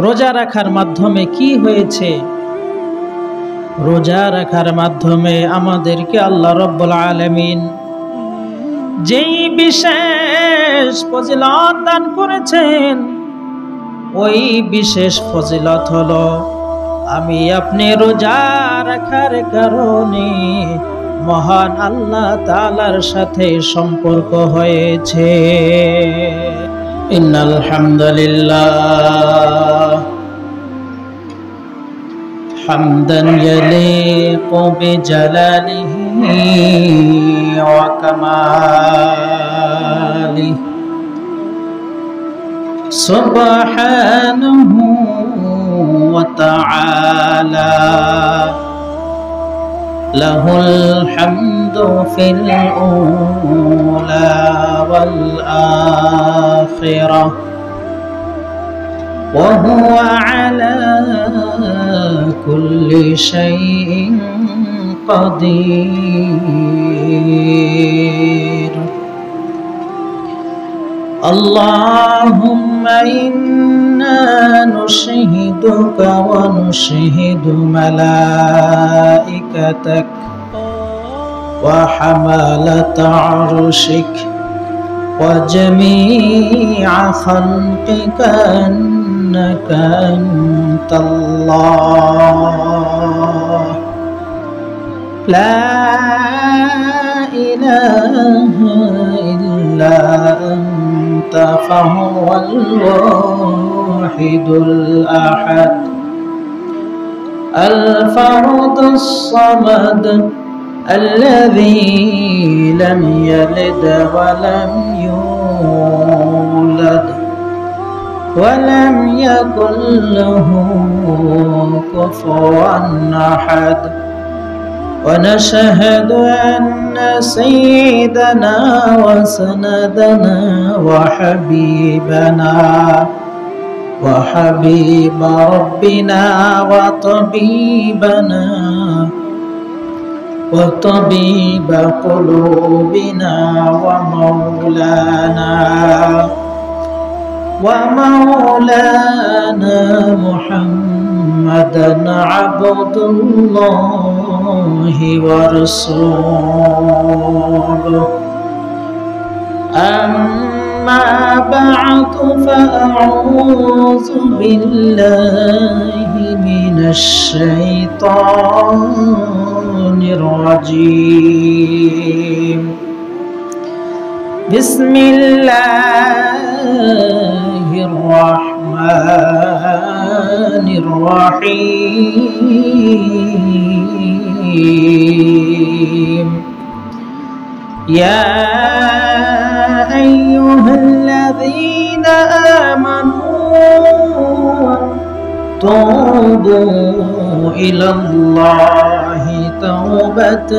রোজা রাখার মাধ্যমে কি হয়েছে? রোজা রাখার মাধ্যমে আমাদেরকে আল্লাহ রাব্বুল আলামিন যেই বিশেষ ফজিলত দান করেছেন, ওই বিশেষ ফজিলত হলো আমি আপনি রোজা রাখার কারণে মহান আল্লাহ তাআলার সাথে সম্পর্ক হয়েছে। ইন্নাল হামদুলিল্লাহ হামদান ইয়ালিকু বিজালালিহি ওয়া কামালিহি সুবহানাহু ওয়া তাআলা লাহুল হামদু ফিল উলা ওয়াল আখিরাহ ওয়া হুয়া আলা কুল্লি শাইইন কাদির। আল্লাহুম্মা ইন্না নুশহিদুকা ওয়া নুশহিদু মালাইকাতাক ওয়া হামালাতা আরশিক ওয়া জামিআ খালকিকা আন্নাকা আনতাল্লাহ লা ইলাহা ইল্লা আনতা ফাহুয়াল ওয়াহিদুল আহাদ আল ফারদুস সামাদ الذي لم يلد ولم يولد ولم يكن له كفوا أحد ونشهد أن سيدنا وسندنا وحبيبنا وحبيب ربنا وطبيبنا وطبيب قلوبنا ومولانا محمدا عبد الله ورسوله أما بعد فأعوذ بالله من الشيطان الرجيم بسم الله الرحمن الرحيم يا أيها الذين آمنوا توبوا إلى الله توبة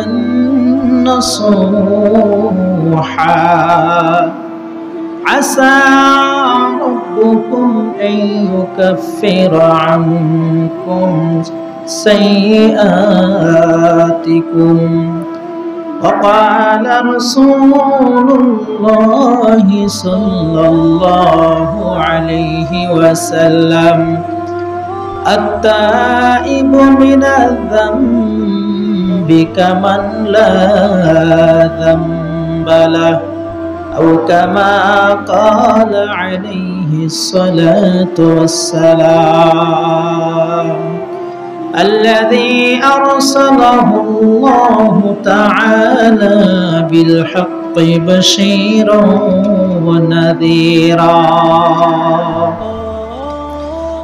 نصوحا عسى ربكم أن يكفر عنكم سيئاتكم وقال رسول الله صلى الله عليه وسلم التائب من الذنب كمن لا ذنب له أو كما قال عليه الصلاة والسلام الذي أرسله الله تعالى بالحق بشيرا ونذيرا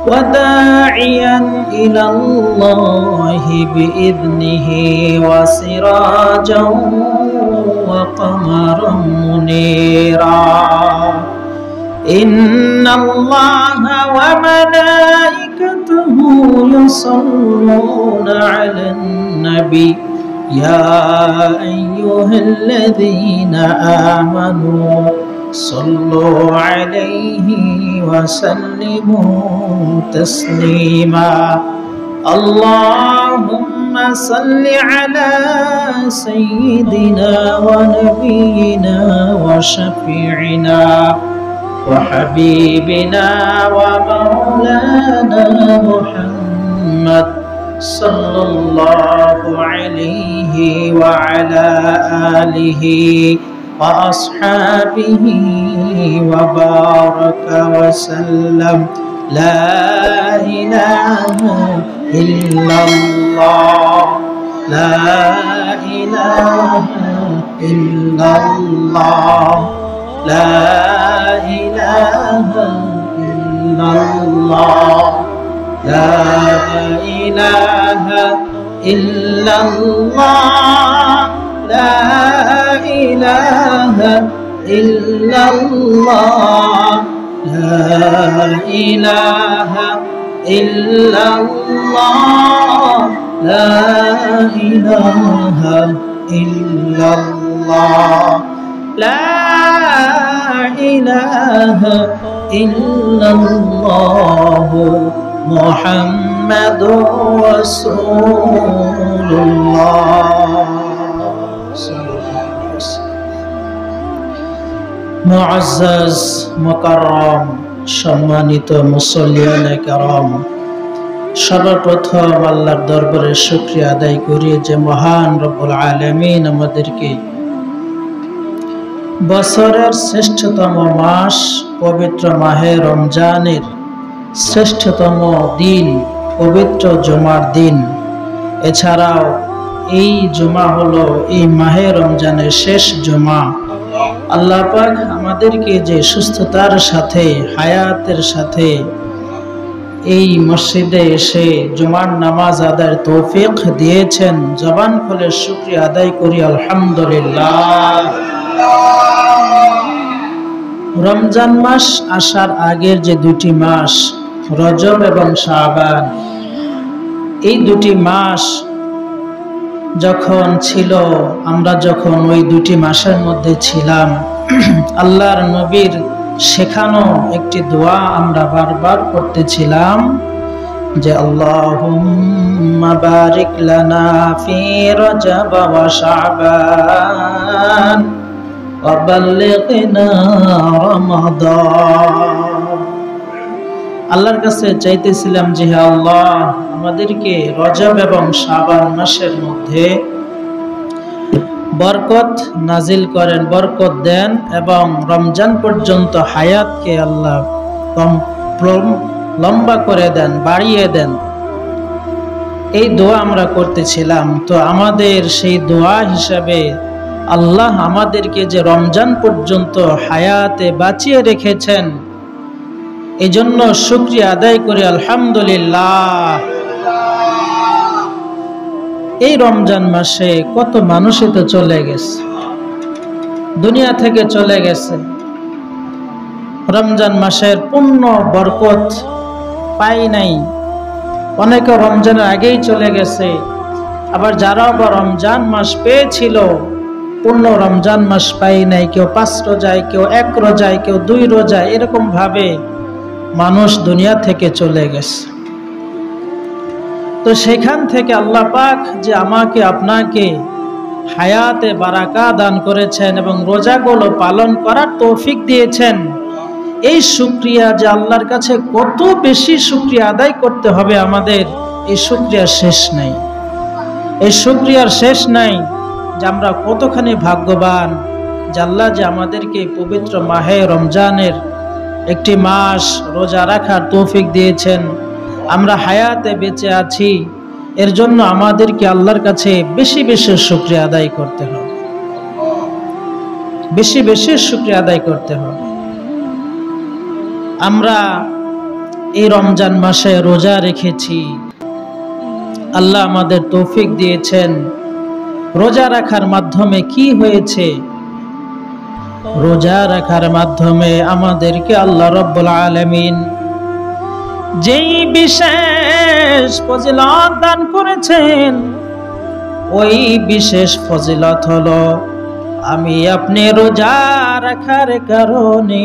وداعيا إلى الله بإذنه وسراجا وقمرا منيرا إن الله وملائكته يصلون على النبي يا أيها الذين آمنوا صلوا عليه وسلموا تسليما اللهم صل على سيدنا ونبينا وشفيعنا وحبيبنا ومولانا محمد صلى الله عليه وعلى آله وأصحابه وبارك وسلم. لا إله إلا الله، لا إله إلا الله، لا إله إلا الله، لا إله إلا الله، لا إله إلا الله، لا إله إلا الله، لا إله إلا الله، لا إله إلا الله محمد رسول الله صلى الله عليه وسلم. মুআজ্জাজ মুকাররম সম্মানিত মুসল্লিয়ানে কেরাম, সর্বপ্রথম আল্লাহর দরবারে শুকরিয়া আদায় করি যে মহান রব্বুল আলামিন আমাদেরকে বছরের শ্রেষ্ঠতম মাস পবিত্র মাহে রমজানের শ্রেষ্ঠতম দিন পবিত্র জুমার দিন, এছাড়াও এই জুমা হলো এই মাহে রমজানের শেষ জুমা। আল্লাহ পাক আমাদেরকে যে সুস্থতার সাথে হায়াতের সাথে এই মসজিদে এসে জুমার নামাজ আদায়ের তৌফিক দিয়েছেন, জবান খুলে শুকরিয়া আদায় করি আলহামদুলিল্লাহ। রমজান মাস আসার আগের যে দুটি মাস রজব এবং শাবান, এই দুটি মাস যখন ছিল, আমরা যখন ওই দুটি মাসের মধ্যে ছিলাম, আল্লাহর নবীর শেখানো একটি দোয়া আমরা বারবার করতেছিলাম যে আল্লাহুম্মা বারিক লানা ফি রজব ওয়া শাবান ওয়া বাল্লিগনা রমাদান। আল্লাহর কাছে চাইতেছিলাম যে হে আল্লাহ, আমাদেরকে রজব এবং শাবান মাসের মধ্যে বরকত নাজিল করেন, বরকত দেন এবং রমজান পর্যন্ত হায়াতকে আল্লাহ লম্বা করে দেন, বাড়িয়ে দেন। এই দোয়া আমরা করতেছিলাম। তো আমাদের সেই দোয়া হিসাবে আল্লাহ আমাদেরকে যে রমজান পর্যন্ত হায়াতে বাঁচিয়ে রেখেছেন, এই জন্য শুকরিয়া আদায় করি আলহামদুলিল্লাহ। এই রমজান মাসে কত মানুষই তো চলে গেছে, দুনিয়া থেকে চলে গেছে, রমজান মাসের পূর্ণ বরকত পাই নাই। অনেকে রমজানের আগেই চলে গেছে, আবার যারা বা রমজান মাস পেয়েছিল পূর্ণ রমজান মাস পাই নাই। কেউ 5 রোজায়, কেউ 1 রোজায়, কেউ 2 রোজায়, এরকম ভাবে মানুষ দুনিয়া থেকে চলে গেছে। তো সেখান থেকে আল্লাহ পাক যে আমাকে আপনাকে হায়াতে বারাকা দান করেছেন এবং রোজাগুলো পালন করার তৌফিক দিয়েছেন, এই শুকরিয়া যে আল্লাহর কাছে কত বেশি শুকরিয়া আদায় করতে হবে আমাদের, এই শুকরিয়ার শেষ নাই, এই শুকরিয়ার শেষ নাই যে আমরা কতখানি ভাগ্যবান যে আল্লাহ যে আমাদেরকে পবিত্র মাহে রমজানের একটি মাস রোজা রাখার তৌফিক দিয়েছেন, আমরা হায়াতে বেঁচে আছি। এর জন্য আমাদেরকে আল্লাহর কাছে বেশি বেশি শুকরিয়া আদায় করতে হবে, বেশি বেশি শুকরিয়া আদায় করতে হবে। আমরা এই রমজান মাসে রোজা রেখেছি, আল্লাহ আমাদের তৌফিক দিয়েছেন। রোজা রাখার মাধ্যমে কি হয়েছে? রোজা রাখার মাধ্যমে আমাদেরকে আল্লাহ রাব্বুল আলামিন যেই বিশেষ ফজিলত দান করেছেন, ওই বিশেষ ফজিলত হলো আমি আপনি রোজা রাখার কারণে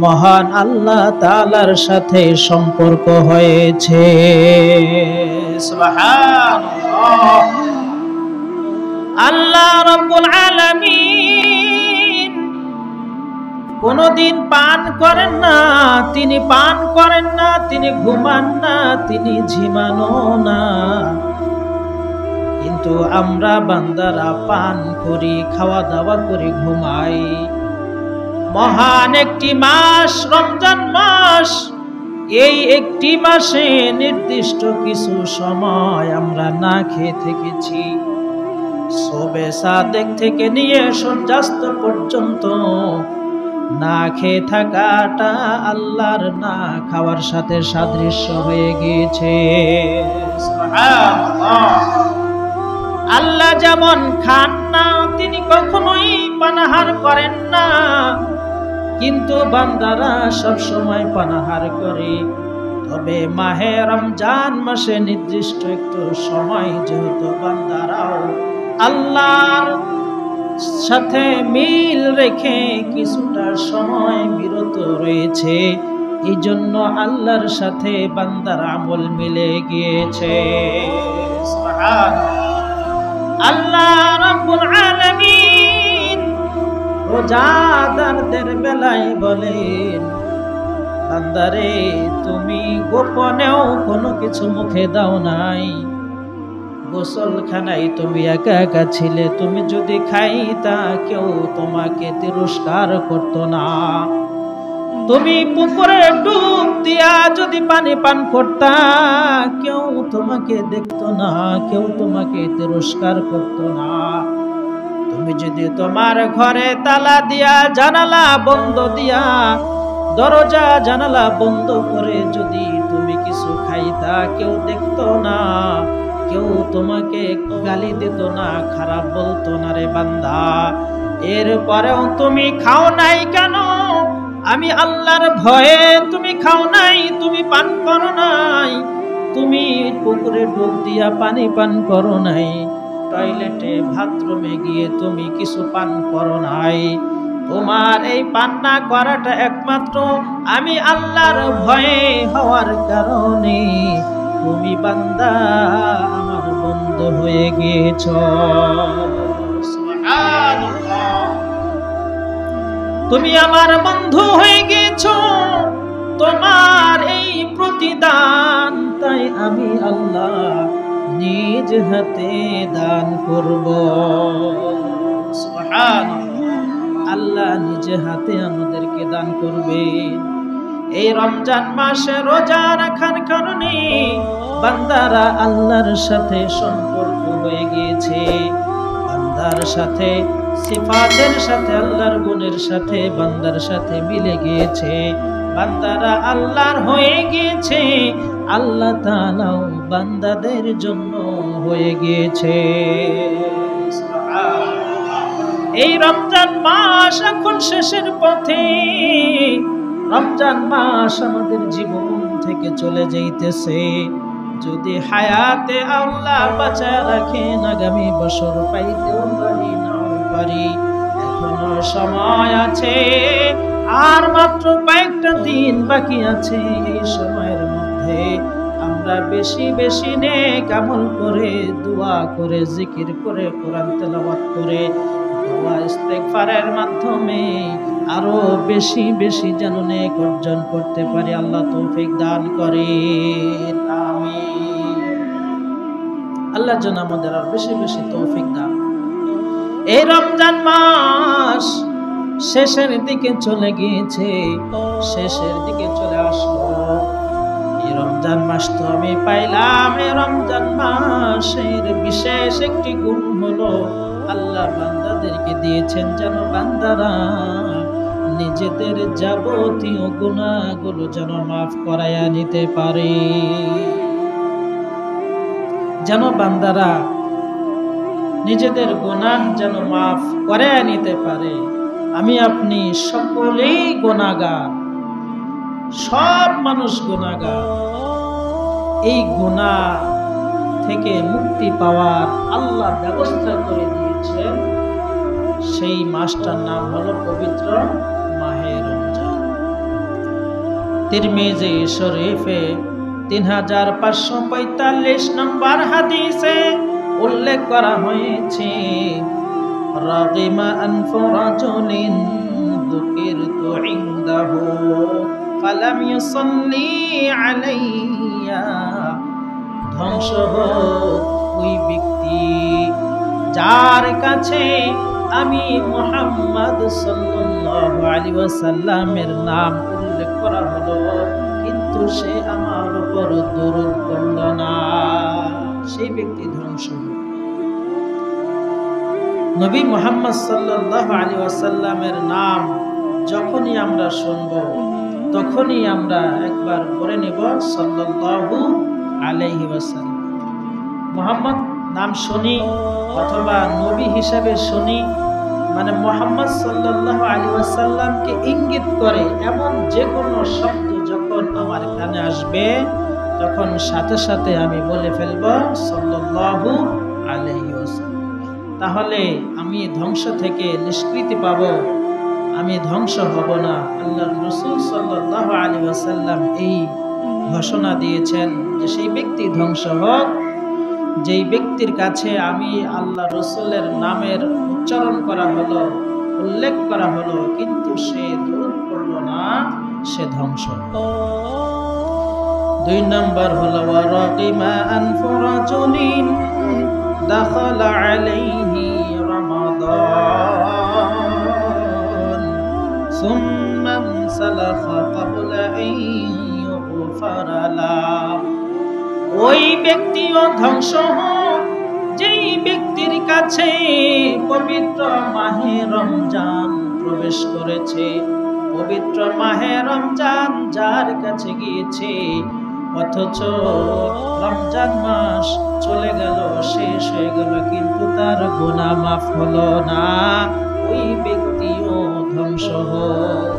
মহান আল্লাহ তাআলার সাথে সম্পর্ক হয়েছে। সুবহানাল্লাহ। আল্লাহ রাব্বুল আলামিন কোনদিন পান করেন না, তিনি পান করেন না, তিনি ঘুমান না, তিনি ঝিমানো না। কিন্তু আমরা বান্দারা পান করি, খাওয়া দাওয়া করি, ঘুমাই। মহান একটি মাস রমজান মাস, এই একটি মাসে নির্দিষ্ট কিছু সময় আমরা না খেয়ে থেকেছি। শবে সাদেক থেকে নিয়ে সূর্যাস্ত পর্যন্ত না খেয়ে থাকাটা আল্লাহর না খাওয়ার সাথে সাদৃশ্য হয়ে গিয়েছে। আল্লাহ যেমন খান না, তিনি কখনোই পানাহার করেন না, কিন্তু বান্দারা সব সময় পানাহার করে। তবে মাহে রমজান মাসে নির্দিষ্ট একটু সময় যেহেতু বান্দারাও আল্লাহর সাথে মিল রেখে কিছুটা সময় বিরত রয়েছে, এই জন্য আল্লাহর সাথে বান্দার আমল মিলে গিয়েছে। আল্লাহ রাব্বুল আলামিন রোজাদারদের বেলায় বলেন, বান্দারে তুমি গোপনেও কোনো কিছু মুখে দাও নাই, গোসলখানায় তুমি একা একা ছিলে, তুমি যদি খাইতা কেউ তোমাকে তিরস্কার করত না। তুমি পুকুরে ডুব দিয়া যদি পানি পান করতা, কেউ তোমাকে দেখতো না, কেউ তোমাকে তিরস্কার করত না। তুমি যদি তোমার ঘরে তালা দিয়া, জানালা বন্ধ দিয়া, দরজা জানালা বন্ধ করে যদি তুমি কিছু খাইতা, কেউ দেখতো না, কেউ তোমাকে গালি দিত না, খারাপ বলতো না রে বান্দা। এরপরেও তুমি খাও নাই কেন? আমি আল্লাহর ভয়ে তুমি খাও নাই, তুমি পান করো নাই, তুমি পুকুরে ডুব দিয়া পানি পান করো নাই, টয়লেটে বাথরুমে গিয়ে তুমি কিছু পান করো নাই। তোমার এই পান না করাটা একমাত্র আমি আল্লাহর ভয়ে হওয়ার কারণে। তুমি বান্দা আমার বন্ধু হয়ে গিয়েছ। সুবহানাল্লাহ, তুমি আমার বন্ধু হয়ে গিয়েছ, তোমার এই প্রতিদান তাই আমি আল্লাহ নিজ হাতে দান করব। সুবহানাল্লাহ, আল্লাহ নিজ হাতে আমাদেরকে দান করবেন। এই রমজান মাসে রোজা রাখার কারণে বান্দারা আল্লাহর সাথে সম্পর্ক হয়ে গিয়েছে, বান্দার সাথে সিফাতের সাথে আল্লাহর গুণের সাথে বান্দার সাথে মিলে গিয়েছে, বান্দারা আল্লাহর হয়ে গিয়েছে, আল্লাহ তাআলাও বান্দাদের জন্য হয়ে গিয়েছে। এই রমজান মাস এখন শেষের পথে, রমজান মাস আমাদের জীবন থেকে চলে যাইতেছে। যদি হায়াতে আল্লাহ বাঁচায় রাখেন, আগামী বছর পাইতেও পারি নাও পারি, এখনো সময় আছে, আর মাত্র কয়েকটা দিন বাকি আছে। এই সময়ের মধ্যে আমরা বেশি বেশি নেক আমল করে, দোয়া করে, জিকির করে, কোরআন তেলাওয়াত করে, দোয়া ইস্তেগফারের মাধ্যমে আরো বেশি বেশি যেন নেক অর্জন করতে পারি। আল্লাহ তৌফিক দান করেন, আমিন। আল্লাহ যেন আমাদের আর বেশি বেশি তৌফিক দান। এই রমজান মাস শেষের দিকে চলে গিয়েছে, শেষের দিকে চলে আসলো। এই রমজান মাস তো আমি পাইলাম। এই রমজান মাসের বিশেষ একটি গুণ হলো আল্লাহ বান্দাদেরকে দিয়েছেন যেন বান্দারা নিজেদের যাবতীয় গুনাহগুলো যেন মাফ করায়া নিতে পারে, যেন বান্দারা নিজেদের গুনাহ যেন মাফ করায়া নিতে পারে। আমি আপনি সকলেই গুনাহগার, সব মানুষ গুনাহগার। এই গুনাহ থেকে মুক্তি পাওয়ার আল্লাহ ব্যবস্থা করে দিয়েছেন। সেই মাসটার নাম হলো পবিত্র মাহে রমজান। তিরমিজি শরীফে 3545 নম্বর হাদিসে উল্লেখ করা হয়েছে, রাগিমা আনফু রাজুলিন যুকিরতু ইনদাহু ফালাম ইউসাল্লি আলাইয়া। ধ্বংস হোক ওই ব্যক্তি যার কাছে আমি মুহাম্মদ সাল্লাল্লাহু আলাইহি ওয়াসাল্লামের নাম উল্লেখ করা হলো কিন্তু সে আমার উপর দরুদ পড়ল না, সেই ব্যক্তি ধ্বংস হোক। নবী মুহাম্মদ সাল্লাল্লাহু আলাইহি ওয়াসাল্লামের নাম যখনই আমরা শুনব তখনই আমরা একবার পড়ে নেব সাল্লাল্লাহু আলাইহি ওয়াসাল্লাম। মুহাম্মদ নাম শুনি অথবা নবী হিসাবে শুনি মানে মুহাম্মদ সাল্লাল্লাহু আলাইহি ওয়াসাল্লামকে ইঙ্গিত করে এমন যে কোনো শব্দ যখন আমার কানে আসবে তখন সাথে সাথে আমি বলে ফেলব সাল্লাল্লাহু আলাইহি ওয়াসাল্লাম। তাহলে আমি ধ্বংস থেকে নিষ্কৃতি পাব, আমি ধ্বংস হব না। আল্লাহর রাসূল সাল্লাল্লাহু আলাইহি ওয়াসাল্লাম এই ঘোষণা দিয়েছেন যে সেই ব্যক্তি ধ্বংস হোক যেই ব্যক্তির কাছে আমি আল্লাহ রাসূলের নামের উচ্চারণ করা হলো, উল্লেখ করা হলো কিন্তু সে দরুদ পড়ল না, সে ধ্বংস। 2 নম্বর হলো ওয়ারাকিমা আনফু রাজুলিন দাখালা আলাইহি রমাদান সুম্মা সালাখা ক্বাবলা আন ইউগফারা লাহু। ওই ব্যক্তিও ধ্বংস হোক যেই ব্যক্তির কাছে পবিত্র মাহে রমজান প্রবেশ করেছে, পবিত্র মাহে রমজান যার কাছে গিয়েছে অথচ রমজান মাস চলে গেল, শেষ হয়ে গেল কিন্তু তার গুনাহ মাফ হলো না, ওই ব্যক্তিও ধ্বংস হোক।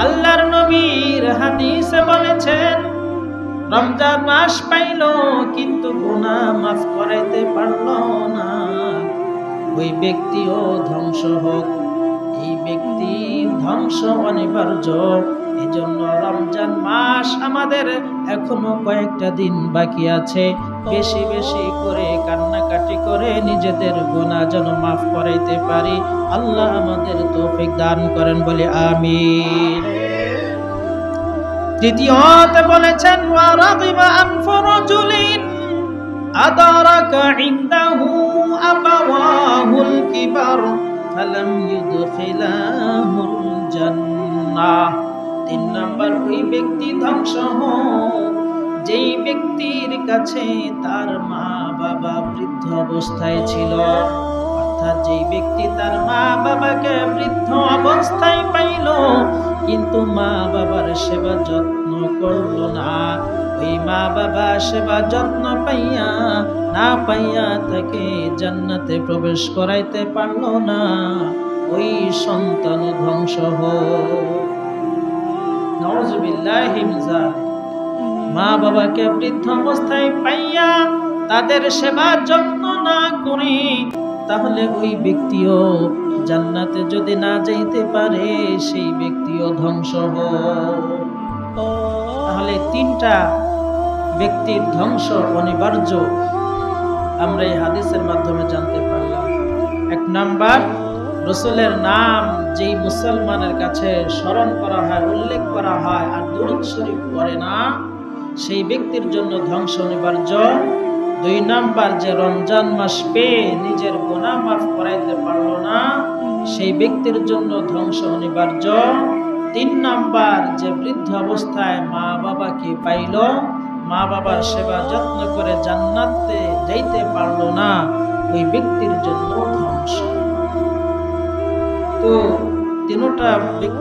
আল্লাহর নবীর হাদিসে বলেছেন রমজান মাস পাইল কিন্তু গুনাহ মাফ করাইতে পারল না, ওই ব্যক্তিও ধ্বংস হোক। এই ব্যক্তি ধ্বংস অনিবার্য। এজন্য রমজান মাস আমাদের এখনো কয়েকটা দিন বাকি আছে, বেশি বেশি করে কান্নাকাটি করে নিজেদের গুনাহ যেন মাফ করাইতে পারি। আল্লাহ আমাদের তৌফিক দান করেন বলে আমিন। দ্বিতীয়তে বলেছেন ওয়ারাকিমা আনফু রাজুলিন আদারাকা ইনদাহু আবাওয়াহুল কিবার ফালাম ইউদখিলাহুল জান্নাহ। 3 নম্বর ওই ব্যক্তি ধ্বংস হোক যেই ব্যক্তির কাছে তার মা বাবা বৃদ্ধ অবস্থায় ছিল, অর্থাৎ যেই ব্যক্তি তার মা বাবাকে বৃদ্ধ অবস্থায় পাইল কিন্তু মা বাবার সেবা যত্ন করলো না, ওই মা বাবা সেবা যত্ন পাইয়া না পাইয়া তাকে জান্নাতে প্রবেশ করাইতে পারলো না, ওই সন্তান ধ্বংস হোক। নাউযুবিল্লাহি মিন যালিক। মা বাবাকে বৃদ্ধ অবস্থায় পাইয়া তাদের সেবা যত্ন না করে তাহলে ওই ব্যক্তিও জান্নাতে যদি না যাইতে পারে সেই ব্যক্তিও ধ্বংস হোক। তাহলে 3টা ব্যক্তির ধ্বংস অনিবার্য আমরা এই হাদিসের মাধ্যমে জানতে পারলাম। 1 নাম্বার রাসূলের নাম যেই মুসলমানের কাছে স্মরণ করা হয়, উল্লেখ করা হয় আর দুরূদ শরীফ পড়ে না সেই ব্যক্তির জন্য ধ্বংস অনিবার্য। 2 নাম্বার যে রমজান মাস পেয়ে নিজের গুনাহ মাফ করাইতে পারলো না সেই ব্যক্তির জন্য ধ্বংস অনিবার্য। 3 নাম্বার যে বৃদ্ধ অবস্থায় মা বাবাকে পাইল, মা বাবার সেবা যত্ন করে জান্নাতে যাইতে পারলো না, ওই ব্যক্তির জন্য ধ্বংস। তো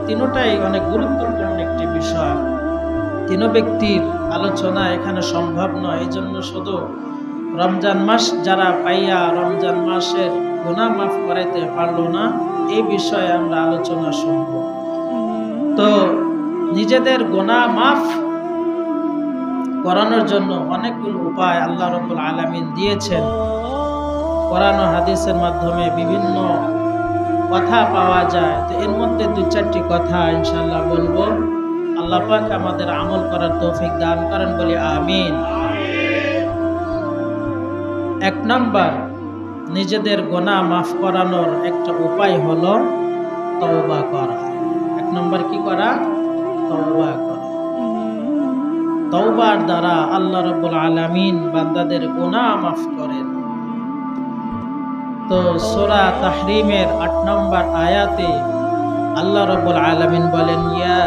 তিনটাই অনেক গুরুত্বপূর্ণ একটি বিষয়। 3 ব্যক্তির আলোচনা এখানে সম্ভব নয়, এই জন্য শুধু রমজান মাস যারা পাইয়া রমজান মাসের গুনাহ মাফ করাইতে পারলো না এই বিষয়ে আমরা আলোচনা শুনব। তো নিজেদের গুনাহ মাফ করানোর জন্য অনেকগুলো উপায় আল্লাহ রাব্বুল আলামিন দিয়েছেন। কোরআন ও হাদিসের মাধ্যমে বিভিন্ন কথা পাওয়া যায়, তো এর মধ্যে 2-4টি কথা ইনশাআল্লাহ বলবো। আল্লাহ পাক আমাদের আমল করার তৌফিক দান করেন বলি আমিন। 1 নাম্বার নিজেদের গুনাহ মাফ করানোর একটা উপায় হলো তওবা করা। এক নম্বর কি করা? তওবা করা। তওবার দ্বারা আল্লাহ রাব্বুল আলামিন বান্দাদের গুনাহ মাফ করেন। তো সূরা তাহরিমের ৮ নম্বর আয়াতে আল্লাহ রাব্বুল আলামিন বলেন, ইয়া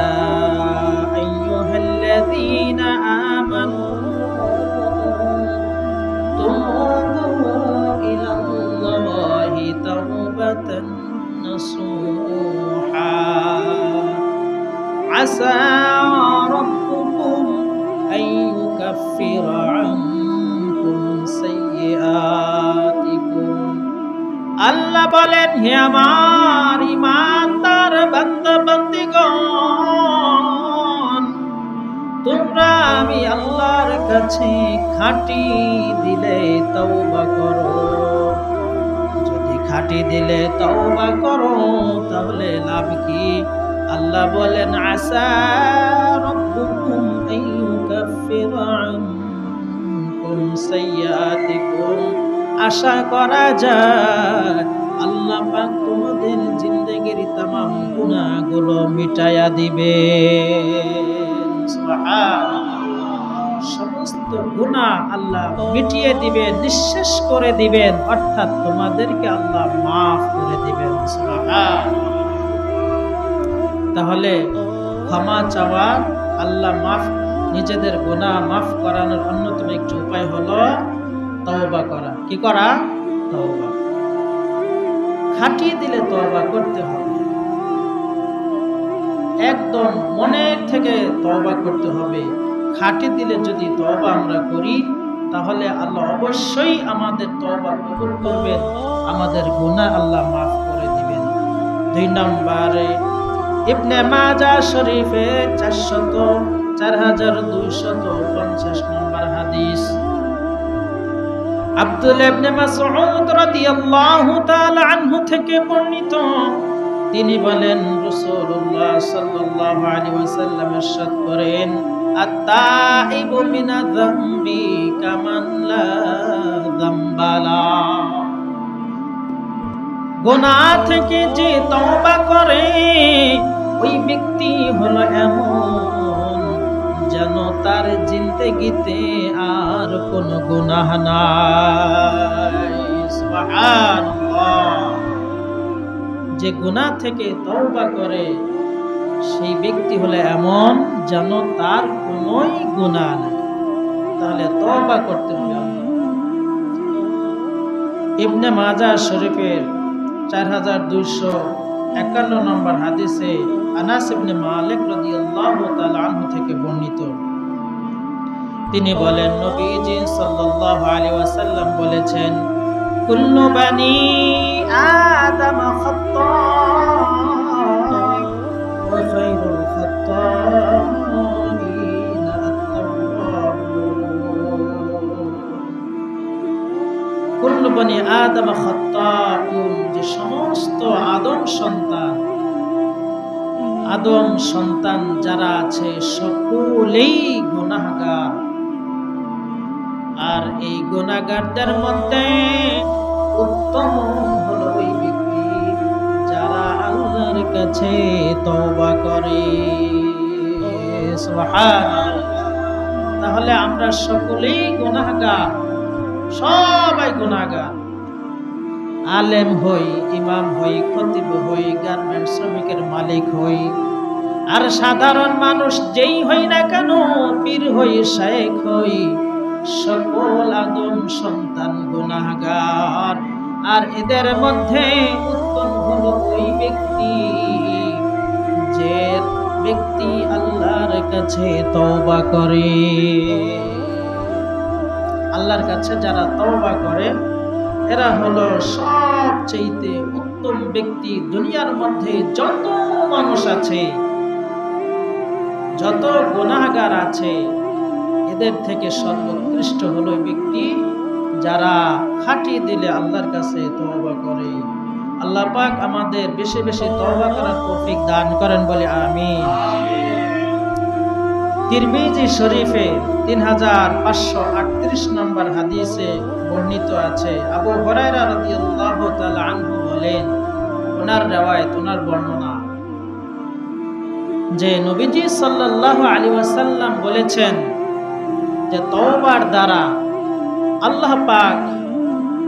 আইয়ুহাল্লাযীনা আমানু তুবু ইলাল্লাহি তাওবাতান নাসুহা আসা রাব্বুকুম আন ইউকাফিরা আনকুম সাইয়্যাতিকুম। আল্লাহ বলেন, হে আমার ঈমানদার বান্দা বান্দীগণ, তোমরা আমি আল্লাহর কাছে খাঁটি দিলে তওবা করো। যদি খাঁটি দিলে তওবা করো তাহলে লাভ কি? আল্লাহ বলেন, আসা রাব্বুকুম আন ইউকাফিরা আনকুম সাইয়্যাতিকুম। আশা করা যায় আল্লাহ পাক তোমাদের জিন্দেগির तमाम গুনাহগুলো মিটায়া দিবে। সুবহানাল্লাহ। সমস্ত গুনাহ আল্লাহ মিটিয়ে দিবেন, নিঃশেষ করে দিবেন, অর্থাৎ তোমাদেরকে আল্লাহ মাফ করে দিবেন। সুবহানাল্লাহ। তাহলে ক্ষমা চাওয়া, আল্লাহ মাফ, নিজেদের গুনাহ মাফ করানোর অন্যতম একটি উপায় হলো তওবা করা। কি করা? তওবা। খাটিয়ে দিলে তওবা করতে হবে, একদম মনের থেকে তওবা করতে হবে। খাটিয়ে দিলে যদি তওবা আমরা করি তাহলে আল্লাহ অবশ্যই আমাদের তওবা কবুল করবেন, আমাদের গুনাহ আল্লাহ মাফ করে দিবেন। 2 নম্বরে ইবনে মাজাহ শরীফে 4250 নম্বর হাদিস, আব্দুল্লাহ ইবনে মাসউদ রাদিয়াল্লাহু তাআলা আনহু থেকে বর্ণিত। তিনি বলেন, রাসূলুল্লাহ সাল্লাল্লাহু আলাইহি ওয়াসাল্লাম ইরশাদ করেন, আত-তাইবু মিনায যামবি কামান লা যামবা লা। গুনাহ থেকে যে তওবা করে ওই ব্যক্তি হলো এমন যেন তার জিন্দেগিতে আর কোনো গুনাহ নাই। সুবহানাল্লাহ। যে গুনাহ থেকে তওবা করে সেই ব্যক্তি হলো এমন যেন তার কোনোই গুনাহ নাই। তাহলে তওবা করতে হবে। ইবনে মাজাহ শরীফের 4251 নম্বর হাদিসে আনাস ইবনে মালিক রাদিয়াল্লাহু তাআলা আনহু থেকে বর্ণিত। তিনি বলেন, নবীজি সাল্লাল্লাহু আলাইহি ওয়াসাল্লাম বলেছেন, কুল্লু বানি আদম খাত্তা ওয়া খায়রুল খাত্তাইনা আত-তাওয়াবুন। কুল্লু বানি আদম খাত্তাউন, যে সমস্ত আদম সন্তান যারা আছে সকলেই গুনাহগার। আর এই গুনাহগারদের মধ্যে উত্তম হলো ওই ব্যক্তি যারা আল্লাহর কাছে তওবা করে। সুবহানাল্লাহ। তাহলে আমরা সকলেই গুনাহগার, সবাই গুনাহগার। আলেম হই, ইমাম হই, খতিব হই, গার্মেন্টস শ্রমিকের মালিক হই, আর সাধারণ মানুষ যেই হই না কেন, পীর হই, শায়েখ হই, সকল আদম সন্তান গুনাহগার। আর এদের মধ্যে উত্তম হলো ওই ব্যক্তি যে ব্যক্তি আল্লাহর কাছে তওবা করে। আল্লাহর কাছে যারা তওবা করে এরা হলো সবচেয়ে উত্তম ব্যক্তি। দুনিয়ার মধ্যে যত মানুষ আছে, যত গুনাহগার আছে, এদের থেকে সর্বোৎকৃষ্ট হলো ব্যক্তি যারা খাঁটি দিলে আল্লাহর কাছে তওবা করে। আল্লাহ পাক আমাদের বেশি বেশি তওবা করার তৌফিক দান করেন বলে আমিন। তিরমিজি শরীফে 3538 নম্বর হাদিসে বর্ণিত আছে, আবু হুরায়রা রাদিয়াল্লাহু তাআলা আনহু বলেন, ওনার রিওয়ায়াত, ওনার বর্ণনা যে নবীজি সাল্লাল্লাহু আলাইহি ওয়াসাল্লাম বলেছেন যে তওবার দ্বারা আল্লাহ পাক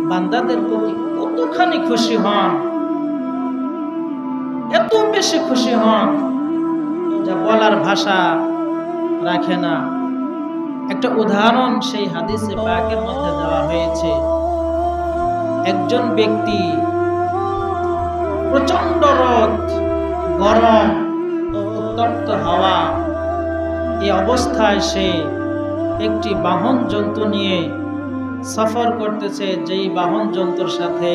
বান্দাদের প্রতি কতখানি খুশি হন, এত বেশি খুশি হন যা বলার ভাষা রাখে না। একটা উদাহরণ সেই হাদিসে পাকের মধ্যে দেওয়া হয়েছে। একজন ব্যক্তি প্রচন্ড রোদ, গরম, উত্তপ্ত হাওয়া, এই অবস্থায় সে একটি বাহন জন্তু নিয়ে সফর করতেছে, যেই বাহন জন্তুর সাথে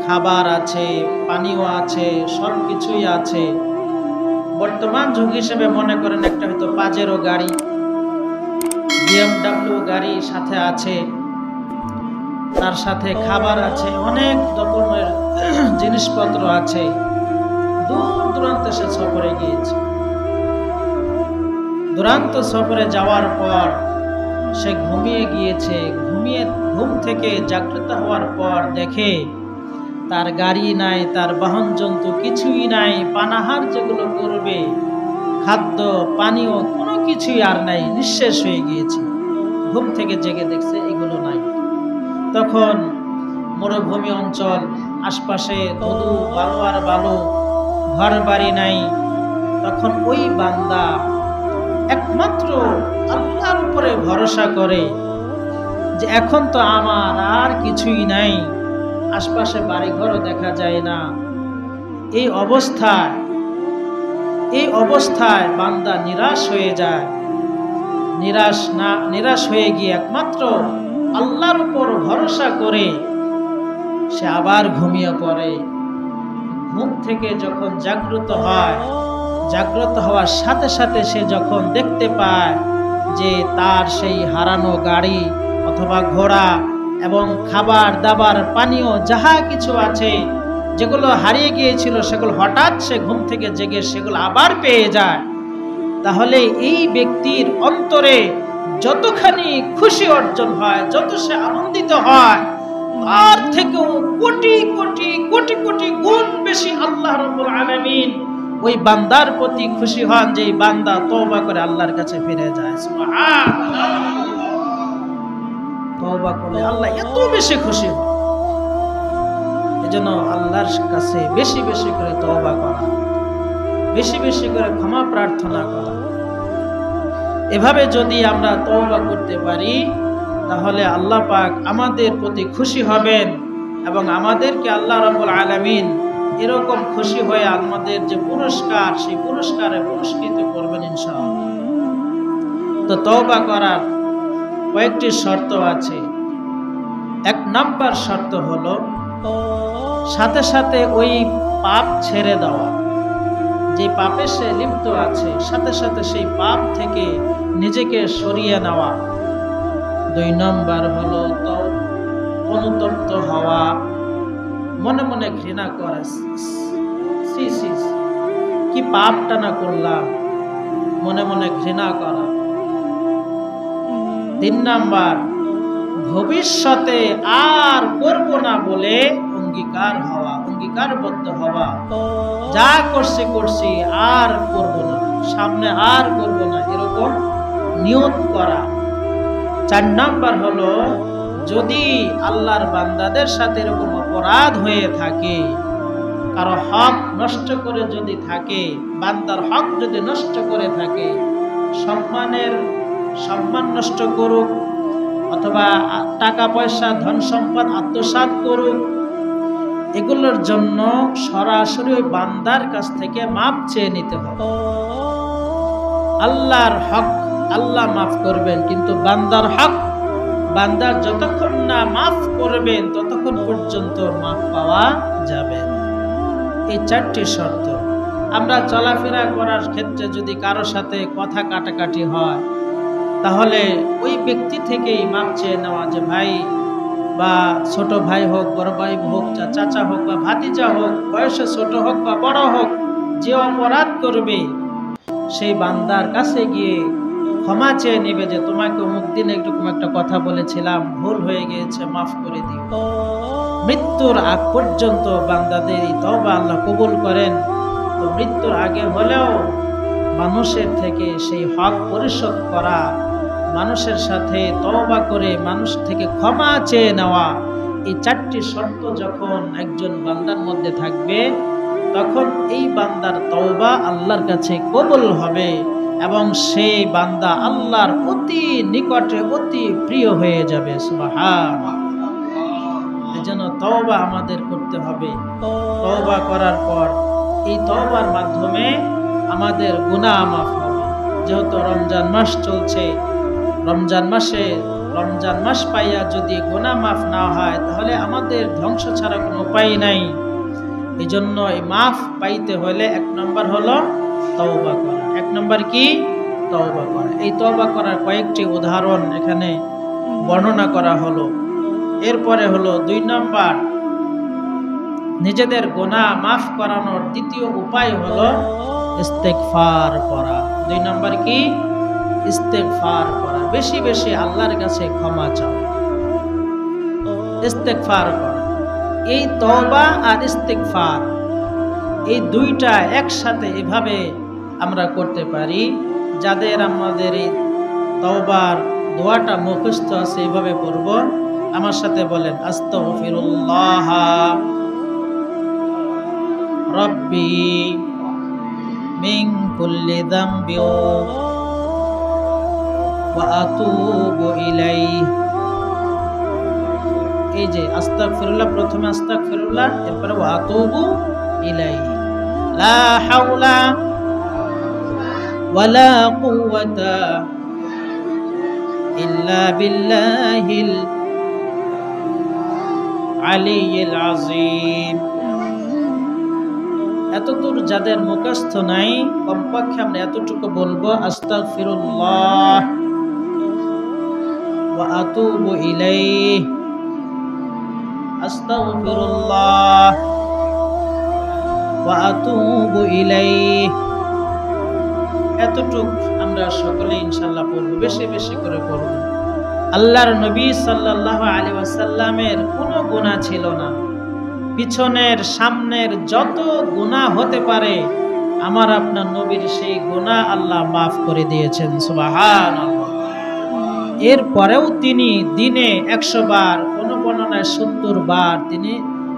খাবার আছে, পানিও আছে, সব কিছুই আছে। বর্তমান যুগ হিসেবে মনে করেন একটা হয়তো পাজেরো গাড়ি, BMW গাড়ি সাথে আছে, তার সাথে খাবার আছে, অনেক রকমের জিনিসপত্র আছে। দূর দূরান্তে সে সফরে গিয়েছে। দূরান্ত সফরে যাওয়ার পর সে ঘুমিয়ে গিয়েছে। ঘুম থেকে জাগ্রত হওয়ার পর দেখে তার গাড়ি নাই, তার বাহন জন্তু কিছুই নাই। পানাহার যেগুলো করবে, খাদ্য পানীয় কোনো কিছুই আর নাই, নিঃশেষ হয়ে গিয়েছে। ঘুম থেকে জেগে দেখছে এগুলো নাই। তখন মরুভূমি অঞ্চল, আশপাশে ধুধু বালু আর বালু, ঘর বাড়ি নাই। তখন ওই বান্দা একমাত্র আল্লাহর উপরে ভরসা করে যে এখন তো আমার আর কিছুই নাই, আশপাশে বাড়িঘরও দেখা যায় না। এই অবস্থায় বান্দা নিরাশ হয়ে যায়। নিরাশ হয়ে গিয়ে একমাত্র আল্লাহর উপর ভরসা করে সে আবার ঘুমিয়ে পড়ে। ঘুম থেকে যখন জাগ্রত হয়, জাগ্রত হওয়ার সাথে সাথে সে যখন দেখতে পায় যে তার সেই হারানো গাড়ি অথবা ঘোড়া এবং খাবার দাবার পানীয় যাহা কিছু আছে, যেগুলো হারিয়ে গিয়েছিল, সেগুলো হঠাৎ সে ঘুম থেকে জেগে সেগুলো আবার পেয়ে যায়। তাহলে এই ব্যক্তির অন্তরে যতখানি খুশি অর্জন হয়, যত সে আনন্দিত হয়, তার থেকেও কোটি কোটি কোটি কোটি গুণ বেশি আল্লাহ রাব্বুল আলামিন ওই বান্দার প্রতি খুশি হন, যে বান্দা তওবা করে আল্লাহর কাছে ফিরে যায়। সুবহানাল্লাহ। তওবা করলে আল্লাহ এত বেশি খুশি হন। এজন্য আল্লাহর কাছে বেশি বেশি করে তওবা করা, বেশি বেশি করে ক্ষমা প্রার্থনা করা। এভাবে যদি আমরা তওবা করতে পারি, তাহলে আল্লাহ পাক আমাদের প্রতি খুশি হবেন এবং আমাদেরকে আল্লাহ রাব্বুল আলামিন এরকম খুশি হয়ে আমাদের যে পুরস্কার, সেই পুরস্কারে পুরস্কৃত করবেন ইনশাআল্লাহ। তো তওবা করার কয়েকটি শর্ত আছে। 1 নাম্বার শর্ত হলো সাথে সাথে ওই পাপ ছেড়ে দেওয়া। যে পাপে সে লিপ্ত আছে, সাথে সাথে সেই পাপ থেকে নিজেকে সরিয়ে নেওয়া। 2 নাম্বার হলো অনুতপ্ত হওয়া, মনে মনে ঘৃণা করা, কি পাপটা না করলাম, মনে মনে ঘৃণা করা। 3 নাম্বার ভবিষ্যতে আর করব না বলে অঙ্গীকারবদ্ধ হওয়া, যা করছি আর করব না, সামনে আর করব না, এরকম নিয়ত করা। 4 নাম্বার হলো যদি আল্লাহর বান্দাদের সাথে এরকম অপরাধ হয়ে থাকে, কারো হক নষ্ট করে যদি থাকে, বান্দার হক যদি নষ্ট করে থাকে, সম্মান নষ্ট করুক অথবা টাকা পয়সা ধন সম্পদ আত্মসাৎ করুক, এগুলোর জন্য সরাসরি ওই বান্দার কাছ থেকে মাপ চেয়ে নিতে হবে। আল্লাহর হক আল্লাহ মাফ করবেন, কিন্তু বান্দার হক বান্দার যতক্ষণ না মাফ করবেন ততক্ষণ পর্যন্ত মাফ পাওয়া যাবে। এই 4টি শর্ত। আমরা চলাফেরা করার ক্ষেত্রে যদি কারো সাথে কথা কাটাকাটি হয়, তাহলে ওই ব্যক্তি থেকেই মাপ চেয়ে নেওয়া, যে ভাই বা ছোট ভাই হোক, বড় ভাই হোক, চাচা হোক বা ভাতিজা হোক, বয়সে ছোট হোক বা বড় হোক, যে অপরাধ করবে সেই বান্দার কাছে গিয়ে ক্ষমা চেয়ে নেবে যে তোমাকে অমুক দিন এরকম একটা কথা বলেছিলাম, ভুল হয়ে গিয়েছে, মাফ করে দিও। মৃত্যুর আগ পর্যন্ত বান্দাদের এই তওবা আল্লাহ কবুল করেন। তো মৃত্যুর আগে হলেও মানুষের থেকে সেই হক পরিশোধ করা, মানুষের সাথে তওবা করে মানুষ থেকে ক্ষমা চেয়ে নেওয়া, এই চারটি শর্ত যখন একজন বান্দার মধ্যে থাকবে, তখন এই বান্দার তওবা আল্লাহর কাছে কবুল হবে এবং সেই বান্দা আল্লাহর অতি নিকটে অতি প্রিয় হয়ে যাবে। সুবহানাল্লাহ। এজন্য তওবা আমাদের করতে হবে। তওবা করার পর এই তওবার মাধ্যমে আমাদের গুনাহ মাফ হবে। যেহেতু রমজান মাস চলছে, রমজান মাস পাইয়া যদি গুনাহ মাফ না হয় তাহলে আমাদের ধ্বংস ছাড়া কোনো উপায় নাই। এই জন্য এই মাফ পাইতে হলে 1 নম্বর হলো তওবা করা। 1 নম্বর কি? তওবা করা। এই তওবা করার কয়েকটি উদাহরণ এখানে বর্ণনা করা হলো। এরপরে হলো 2 নম্বর, নিজেদের গুনাহ মাফ করানোর দ্বিতীয় উপায় হলো ইস্তেগফার করা। 2 নম্বর কি? ইস্তেগফার করা। বেশি বেশি আল্লাহর কাছে ক্ষমা চাও, ইস্তেগফার করা। এই তওবা আর ইস্তেগফার, এই দুইটা একসাথে এভাবে আমরা করতে পারি। যাদের আমাদের এই তওবার দোয়াটা মুখস্থ আছে, এভাবে পড়ব। আমার সাথে বলেন, আস্তাগফিরুল্লাহ রব্বি মিন কুল্লি যামবি ওয়া আতুবু ইলাইহি। এই যে আস্তাগফিরুল্লাহ, প্রথমে আস্তাগফিরুল্লাহ, এরপরে ওয়া আতুবু ইলাইহি। লা হাওলা ওয়ালা কুওয়াতা ইল্লা বিল্লাহিল আলিয়্যিল আযীম। এতদূর যাদের মুখস্থ নাই, কমপক্ষে আমরা এতটুকু বলবো, আস্তাগফিরুল্লাহ ওয়া আতুবু ইলাইহি, আস্তাগফিরুল্লাহ ওয়া আতুবু ইলাইহি। এতটুক আমরা সকলে ইনশাআল্লাহ পড়ব, বেশি বেশি করে পড়ব। আল্লাহর নবী সাল্লাল্লাহু আলাইহি ওয়াসাল্লামের কোনো গুনাহ ছিল না। পিছনের সামনের যত গুনাহ হতে পারে, আমার আপনার নবীর সেই গুনাহ আল্লাহ মাফ করে দিয়েছেন। সুবহানাল্লাহ। এরপরেও তিনি দিনে 100 বার, কোন বর্ণনায় 70 বার তিনি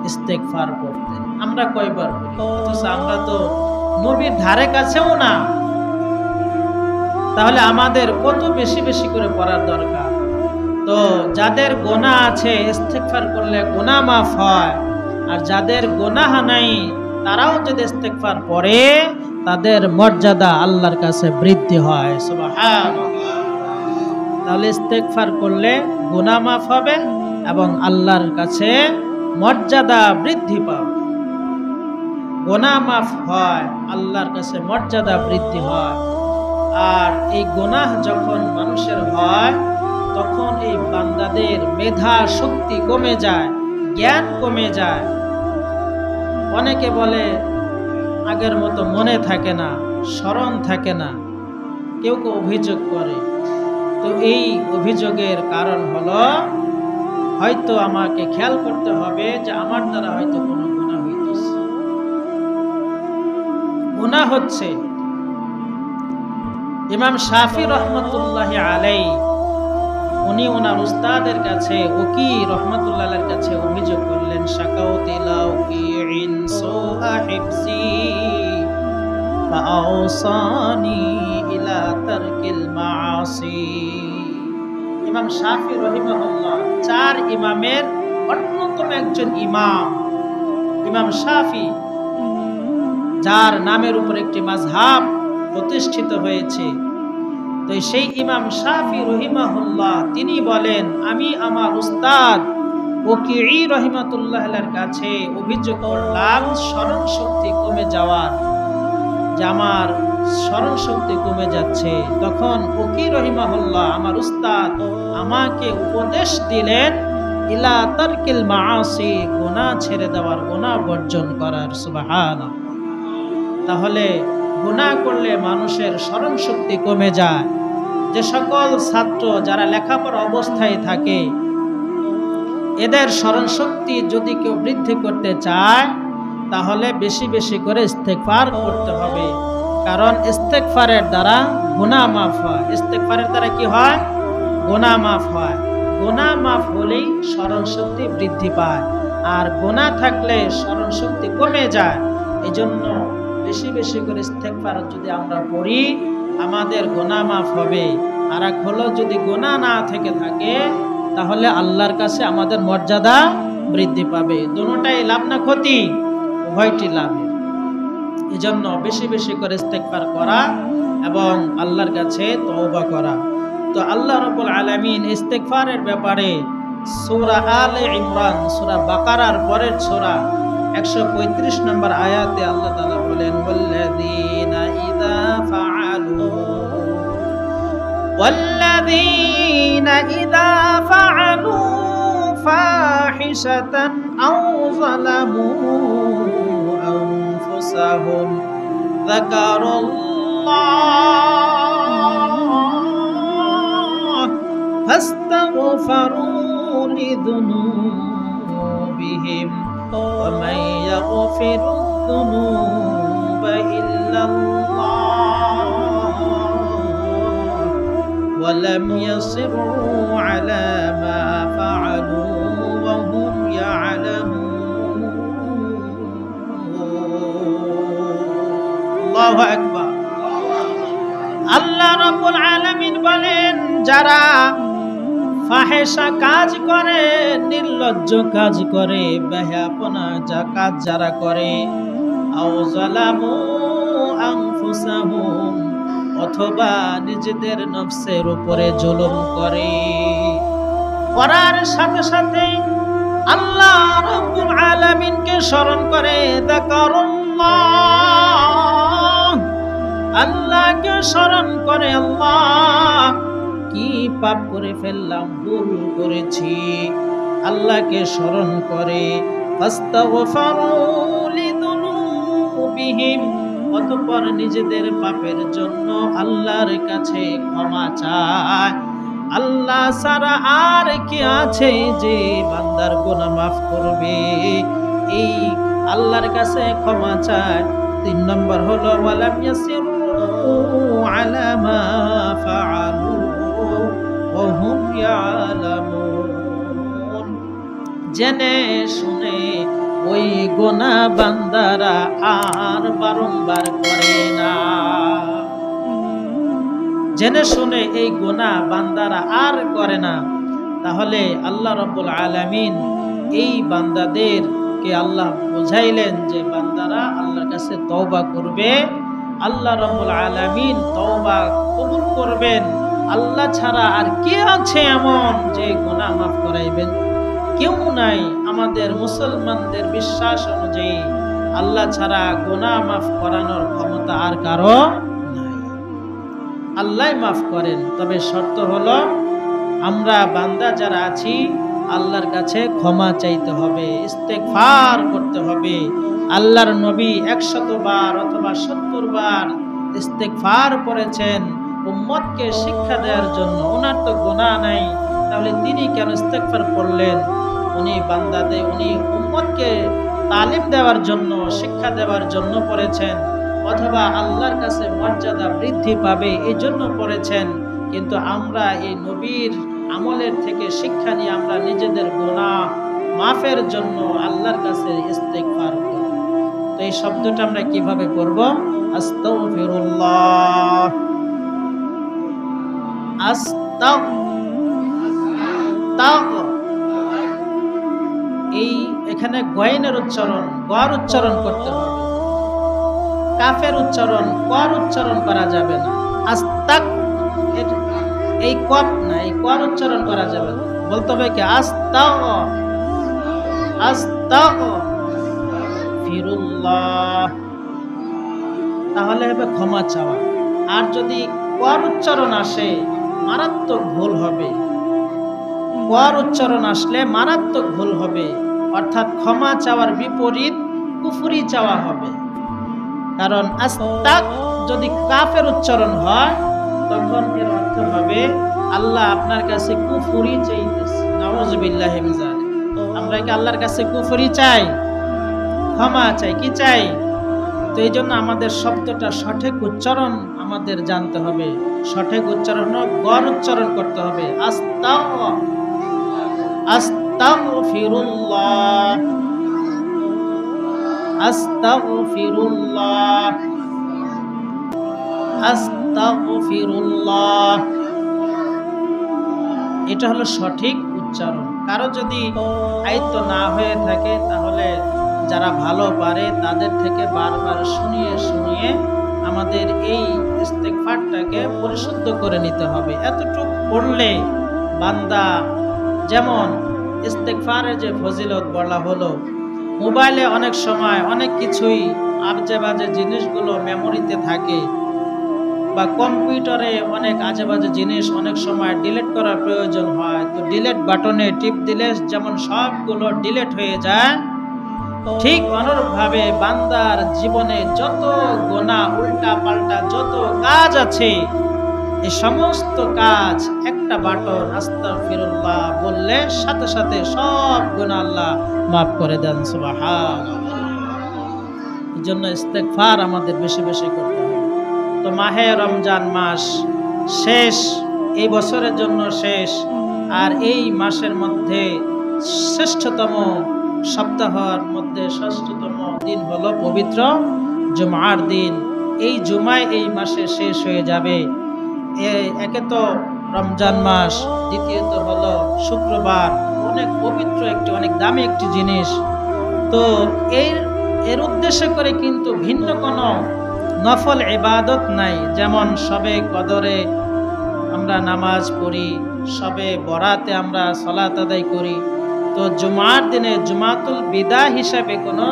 ইস্তেগফার করতেন। আমরা কয়বার করি? অথচ আমরা তো নবীর ধারে কাছেও না। তাহলে আমাদের কত বেশি বেশি করে পড়ার দরকার। তো যাদের গুনাহ আছে, ইস্তেগফার করলে গুনাহ মাফ হয়। আর যাদের গুনাহ নাই, তারাও যদি ইস্তেগফার পড়ে, তাদের মর্যাদা আল্লাহর কাছে বৃদ্ধি হয়। সুবহানাল্লাহ। তাহলে ইস্তেগফার করলে গুনাহ মাফ হবে এবং আল্লাহর কাছে মর্যাদা বৃদ্ধি পাবে। গুনাহ মাফ হয়, আল্লাহর কাছে মর্যাদা বৃদ্ধি হয়। আর এই গুনাহ যখন মানুষের হয়, তখন এই বান্দাদের মেধা শক্তি কমে যায়, জ্ঞান কমে যায়। অনেকে বলে আগের মতো মনে থাকে না, স্মরণ থাকে না, কেউ কেউ অভিযোগ করে। তো এই অভিযোগের কারণ হলো, হয়তো আমাকে খেয়াল করতে হবে যে আমার দ্বারা হয়তো কোনো গুনাহ হইতেছে। গুনাহ হচ্ছে, ইমাম শাফি রহমতুল্লাহি আলাইহি উনি ওনার উস্তাদের কাছে, ওকি রহমতুল্লাহর কাছে অভিযোগ করলেন, শাকাউতি লাউকিন সুআ হিফজি ফাআউসানি ইলা তারকিল মাআসি। ইমাম শাফি রাহিমাহুল্লাহ 4 ইমামের অন্যতম একজন ইমাম, ইমাম শাফি, যার নামের উপর একটি মাযহাব প্রতিষ্ঠিত হয়েছে। তো সেই ইমাম শাফি রহিমাহুল্লাহ তিনি বলেন, আমি আমার উস্তাদ ওকিঈ রহিমাতুল্লাহর কাছে অভিযোগ করলাম স্মরণ শক্তি কমে যাওয়ার, যে আমার স্মরণ শক্তি কমে যাচ্ছে। তখন ওকি রহিমাহুল্লাহ আমার উস্তাদ আমাকে উপদেশ দিলেন, ইলা তারকিল মাআসি, গুনাহ ছেড়ে দেওয়ার, গুনাহ বর্জন করার। সুবহানাল্লাহ। তাহলে গুনাহ করলে মানুষের স্মরণ শক্তি কমে যায়। যে সকল ছাত্র যারা লেখাপড়া অবস্থায় থাকে এদের স্মরণ শক্তি যদি কেউ বৃদ্ধি করতে চায় তাহলে বেশি বেশি করে ইস্তেগফার করতে হবে। কারণ ইস্তেগফারের দ্বারা গুনাহ মাফ হয়। ইস্তেগফারের দ্বারা কি হয়? গুনাহ মাফ হয়। গুনাহ মাফ হলেই স্মরণ শক্তি বৃদ্ধি পায়, আর গুনাহ থাকলে স্মরণ শক্তি কমে যায়। এই জন্য বেশি বেশি করে ইস্তেগফার যদি আমরা পড়ি আমাদের গুনাহ মাফ হবে। আর এক হলো যদি গুনাহ না থেকে থাকে তাহলে আল্লাহর কাছে আমাদের মর্যাদা বৃদ্ধি পাবে। দুটোটাই লাভ না ক্ষতি? উভয়টি লাভের। এই জন্য বেশি বেশি করে ইস্তেগফার করা এবং আল্লাহর কাছে তওবা করা। তো আল্লাহ রাব্বুল আলামিন ইস্তেগফারের ব্যাপারে সূরা আলে ইমরান, সূরা বাকারার পরের সূরা 135 নম্বর আয়াতে আল্লাহ তাআলা বলেন, ওয়াল্লাযীনা ইযা ফাআলু ফাহিশাতান আও যালামু আনফুসাহুম যাকারুল্লাহ ফাস্তাগফারু লিযুনুবিহিম ওয়া মান ইয়াগফিরুয-যুনুবা ইল্লাল্লাহ ওয়া লাম ইয়াসিরু আলা মা ফাআলু ওয়া হুম ইয়ালামুন। আল্লাহু আকবার। আল্লাহ রাব্বুল আলামিন বলেন, যারা ফাহেশা কাজ করে, নির্লজ্জ কাজ করে, বেহায়াপনা কাজ যারা করে, আও যালামু আনফুসাহুম, অথবা নিজেদের নফসের উপরে জুলুম করে, করার সাথে সাথে আল্লাহ রাব্বুল আলামিনকে স্মরণ করে, যাকারুল্লাহ, আল্লাহকে স্মরণ করে, আল্লাহ কি পাপ করে ফেললাম, ভুল করেছি, আল্লাহকে স্মরণ করে, ফাস্তাগফারু লিযুনুবিহিম, অতঃপর নিজেদের পাপের জন্য আল্লাহর কাছে ক্ষমা চায়। আল্লাহ ছাড়া আর কি আছে যে বান্দার গুনাহ মাফ করবে? এই আল্লাহর কাছে ক্ষমা চায়। 3 নম্বর হলো ওয়ালাম ইয়াসিরু আলা মা ফাআলু ওয়া হুম ইয়ালামুন, জেনে শুনে ওই গুনাহ বান্দারা আর বারংবার করে না। জেনে শুনে এই গুনাহ বান্দারা আর করে না। তাহলে আল্লাহ রাব্বুল আলামিন এই বান্দাদেরকে আল্লাহ বুঝাইলেন যে বান্দারা আল্লাহর কাছে তওবা করবে, আল্লাহ রাব্বুল আলামিন তওবা কবুল করবেন। আল্লাহ ছাড়া আর কে আছে এমন যে গুনাহ মাফ করাইবেন? কেউ নাই। আমাদের মুসলমানদের বিশ্বাস অনুযায়ী আল্লাহ ছাড়া গুনাহ মাফ করানোর ক্ষমতা আর কারো নাই। আল্লাহ মাফ করেন, তবে শর্ত হলো আমরা বান্দা যারা আছি আল্লাহর কাছে ক্ষমা চাইতে হবে, ইস্তেগফার করতে হবে। আল্লাহর নবী 100 বার অথবা 70 বার ইস্তেগফার করেছেন উম্মতকে শিক্ষা দেওয়ার জন্য। ওনার তো গুনাহ নাই, তাহলে তিনি কেন ইস্তেগফার করলেন? উনি উম্মতকে তালিম দেওয়ার জন্য, শিক্ষা দেওয়ার জন্য পড়েছেন, অথবা আল্লাহর কাছে মর্যাদা বৃদ্ধি পাবে এই জন্য পড়েছেন। কিন্তু আমরা এই নবীর আমলের থেকে শিক্ষা নিয়ে আমরা নিজেদের গুনাহ মাফের জন্য আল্লাহর কাছে ইস্তেগফার করব। তো এই শব্দটা আমরা কিভাবে করব? আস্তাগফিরুল্লাহ, এই এখানে গয়েনের উচ্চারণ, গর উচ্চারণ করতে হবে। কাফের উচ্চারণ, কর উচ্চারণ করা যাবে না। আস্তাক, এই কফ না, এই কর উচ্চারণ করা যাবে না। বলতে হবে কি? আস্তাগফিরুল্লাহ, তাহলে হবে ক্ষমা চাওয়া। আর যদি কর উচ্চারণ আসে মারাত্মক ভুল হবে। কর উচ্চারণ আসলে মারাত্মক ভুল হবে, অর্থাৎ ক্ষমা চাওয়ার বিপরীত কুফরি চাওয়া হবে। কারণ আস্তাক যদি কাফের উচ্চারণ হয় তখন এর অর্থ হবে আল্লাহ আপনার কাছে কুফরি চাইতেছে। নাউযুবিল্লাহি মিন যালিক। আমরা কি আল্লাহর কাছে কুফরি চাই? ক্ষমা চাই? কি চাই? তো এই জন্য আমাদের শব্দটা সঠিক উচ্চারণ আমাদের জানতে হবে। সঠিক উচ্চারণ গড় উচ্চারণ করতে হবে। আস্তাগফিরুল্লাহ, আস্তাগফিরুল্লাহ, আস্তাগফিরুল্লাহ। এটা হলো সঠিক উচ্চারণ। কারো যদি আয়ত্ত না হয়ে থাকে তাহলে যারা ভালো পারে তাদের থেকে বারবার শুনিয়ে শুনিয়ে আমাদের এই ইস্তেগফারটাকে পরিশুদ্ধ করে নিতে হবে। এতটুকু পড়লে বান্দা, যেমন ইস্তেগফারের যে ফজিলত বলা হলো, মোবাইলে অনেক সময় অনেক কিছুই আজে বাজে জিনিসগুলো মেমোরিতে থাকে, বা কম্পিউটারে অনেক আজে বাজে জিনিস অনেক সময় ডিলিট করার প্রয়োজন হয়। তো ডিলিট বাটনে টিপ দিলে যেমন সবগুলো ডিলিট হয়ে যায়, ঠিক অনুরূপভাবে বান্দার জীবনে যত গুনাহ, উল্টা পাল্টা যত কাজ আছে, এই সমস্ত কাজ একটা বাটন আস্তাগফিরুল্লাহ বললে সাথে সাথে সব গুনাহ আল্লাহ মাফ করে দেন। সুবহানাল্লাহ। এই জন্য ইস্তেগফার আমাদের বেশি বেশি করতে হবে। তো মাহে রমজান মাস শেষ, এই বছরের জন্য শেষ, আর এই মাসের মধ্যে শ্রেষ্ঠতম সপ্তাহের মধ্যে শ্রেষ্ঠতম দিন হলো পবিত্র জুমার দিন। এই জুমায় এই মাসে শেষ হয়ে যাবে। একে তো রমজান মাস, দ্বিতীয়ত হলো শুক্রবার, অনেক পবিত্র একটি, অনেক দামি একটি জিনিস। তো এর উদ্দেশ্য করে কিন্তু ভিন্ন কোনো নফল ইবাদত নাই। যেমন শবে কদরে আমরা নামাজ পড়ি, শবে বরাতে আমরা সালাত আদায় করি। তো জুমার দিনে জুমাতুল বিদা হিসাবে কোনো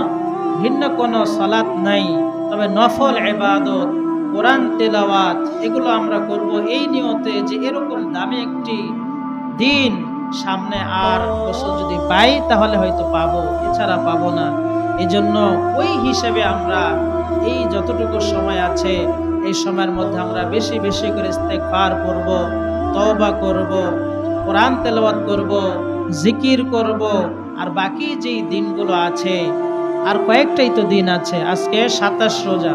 ভিন্ন কোনো সালাত নাই, তবে নফল ইবাদত, কোরআন তেলাওয়াত, এগুলো আমরা করব এই নিয়তে যে এরকম দামি একটি দিন সামনে আর বছর যদি পাই তাহলে হয়তো পাবো, এছাড়া পাবো না। এই জন্য ওই হিসেবে আমরা এই যতটুকু সময় আছে এই সময়ের মধ্যে আমরা বেশি বেশি করে ইস্তেগফার করব, তওবা করব, কোরআন তেলাওয়াত করব, জিকির করব। আর বাকি যেই দিনগুলো আছে, আর কয়েকটাই তো দিন আছে, আজকে 27 রোজা,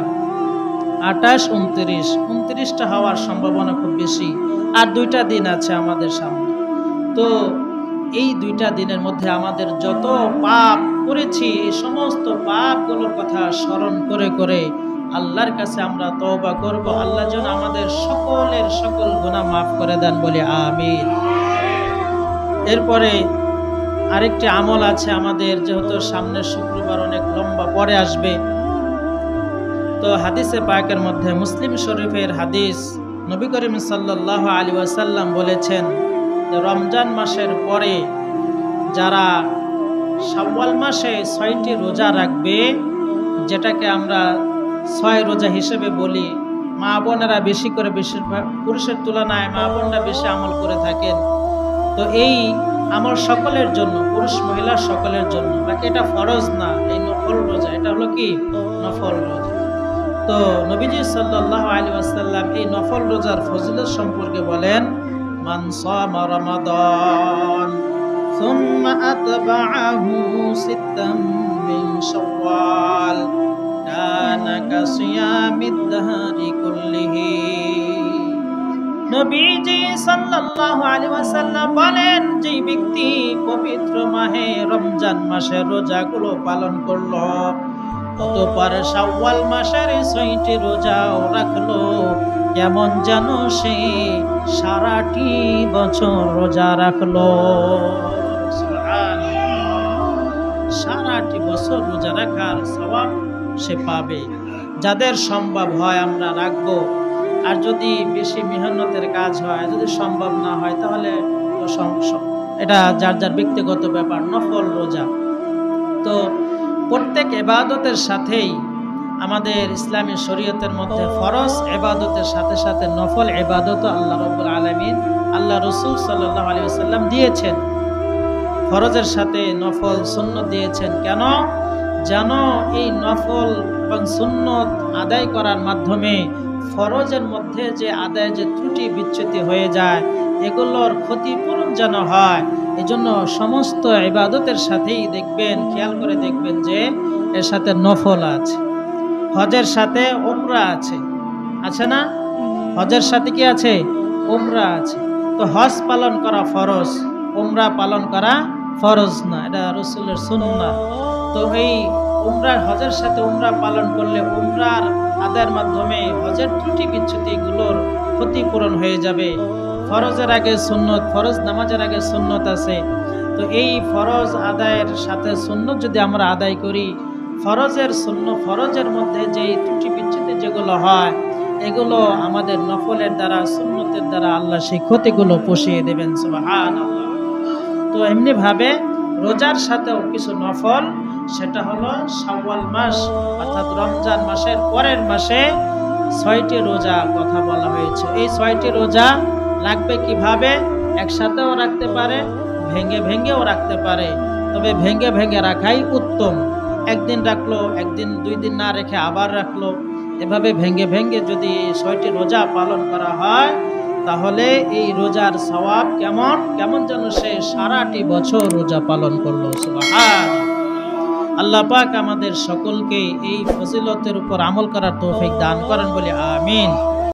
28, 29টা হওয়ার সম্ভাবনা খুব বেশি। আর 2টা দিন আছে আমাদের সামনে। তো এই 2টা দিনের মধ্যে আমাদের যত পাপ করেছি এই সমস্ত পাপগুলোর কথা স্মরণ করে করে আল্লাহর কাছে আমরা তওবা করব। আল্লাহ যেন আমাদের সকলের সকল গুনাহ মাফ করে দেন, বলে আমিন। এরপরে আরেকটি আমল আছে আমাদের, যেহেতু সামনের শুক্রবার অনেক লম্বা পরে আসবে। তো হাদিসে পাকের মধ্যে, মুসলিম শরীফের হাদিস, নবী করিম সাল্লাল্লাহু আলাইহি ওয়াসাল্লাম বলেছেন যে রমজান মাসের পরে যারা শাওয়াল মাসে 6টি রোজা রাখবে, যেটাকে আমরা 6 রোজা হিসেবে বলি, মা বোনেরা বেশি করে, বেশিরভাগ পুরুষের তুলনায় মা বোনরা বেশি আমল করে থাকেন। তো এই আমল সকলের জন্য, পুরুষ মহিলা সকলের জন্য, বাকি এটা ফরজ না, এই নফল রোজা, এটা হলো কি নফল রোজা। তো নবীজি সাল্লাল্লাহু আলাইহি ওয়াসাল্লাম এই নফল রোজার ফজিলত সম্পর্কে বলেন, মান সামা রমাদান সুম্মা আতবাআহু সিত্তাম মিন শাওয়াল কানা কাসিয়ামিদ দাহরি কুল্লিহি। নবীজি সাল্লাল্লাহু আলাইহি ওয়াসাল্লাম বলেন, যে ব্যক্তি পবিত্র মাহে রমজান মাসের রোজাগুলো পালন করলো, অতঃপর শাওয়াল মাসের 6টি রোজাও রাখলো, কেমন যেন সে সারাটি বছর রোজা রাখলো। সারাটি বছর রোজা রাখার সওয়াব সে পাবে। যাদের সম্ভব হয় আমরা রাখবো, আর যদি বেশি মেহনতের কাজ হয়, যদি সম্ভব না হয় তাহলে এটা যার যার ব্যক্তিগত ব্যাপার। নফল রোজা তো প্রত্যেক ইবাদতের সাথেই আমাদের ইসলামী শরীয়তের মধ্যে ফরজ ইবাদতের সাথে সাথে নফল ইবাদত আল্লাহ রাব্বুল আলামিন, আল্লাহ রাসূল সাল্লাল্লাহু আলাইহি ওয়াসাল্লাম দিয়েছেন। ফরজের সাথে নফল সুন্নত দিয়েছেন কেন? যেন এই নফল এবং সুন্নত আদায় করার মাধ্যমে ফরজের মধ্যে যে আদায় যে ত্রুটি বিচ্যুতি হয়ে যায় এগুলোর ক্ষতিপূরণ যেন হয়, এজন্য সমস্ত ইবাদতের সাথেই দেখবেন, খেয়াল করে দেখবেন যে এর সাথে নফল আছে, হজের সাথে উমরা আছে, আছে না? হজের সাথে কি আছে? উমরা আছে। তো হজ পালন করা ফরজ, উমরা পালন করা ফরজ না, এটা রাসূলের সুন্নাহ। তো এই উমরার হজের সাথে উমরা পালন করলে উমরার আদায়ের মাধ্যমে হজের ত্রুটি বিচ্যুতিগুলোর ক্ষতিপূরণ হয়ে যাবে। ফরজের আগে সুন্নত, ফরজ নামাজের আগে সুন্নত আছে। তো এই ফরজ আদায়ের সাথে সুন্নত যদি আমরা আদায় করি, ফরজের মধ্যে যেই ত্রুটি বিচ্যুতি যেগুলো হয় এগুলো আমাদের নফলের দ্বারা, সুন্নতের দ্বারা আল্লাহ সেই ক্ষতিগুলো পুষিয়ে দেবেন। সুবহানাল্লাহ। তো এমনি ভাবে রোজার সাথেও কিছু নফল, সেটা হলো শাওয়াল মাস অর্থাৎ রমজান মাসের পরের মাসে 6টি রোজা কথা বলা হয়েছে। এই 6টি রোজা রাখবে কিভাবে? একসাথেও রাখতে পারে, ভেঙে ভেঙেও রাখতে পারে, তবে ভেঙে ভেঙে রাখাই উত্তম। একদিন রাখলো, একদিন 2 দিন না রেখে আবার রাখলো, এভাবে ভেঙে ভেঙে যদি 6টি রোজা পালন করা হয় তাহলে এই রোজার সওয়াব কেমন যেন সে সারাটি বছর রোজা পালন করলো। সুবহানাল্লাহ। আল্লাহ পাক আমাদের সকলকে এই ফজিলতের উপর আমল করার তৌফিক দান করেন বলে আমিন।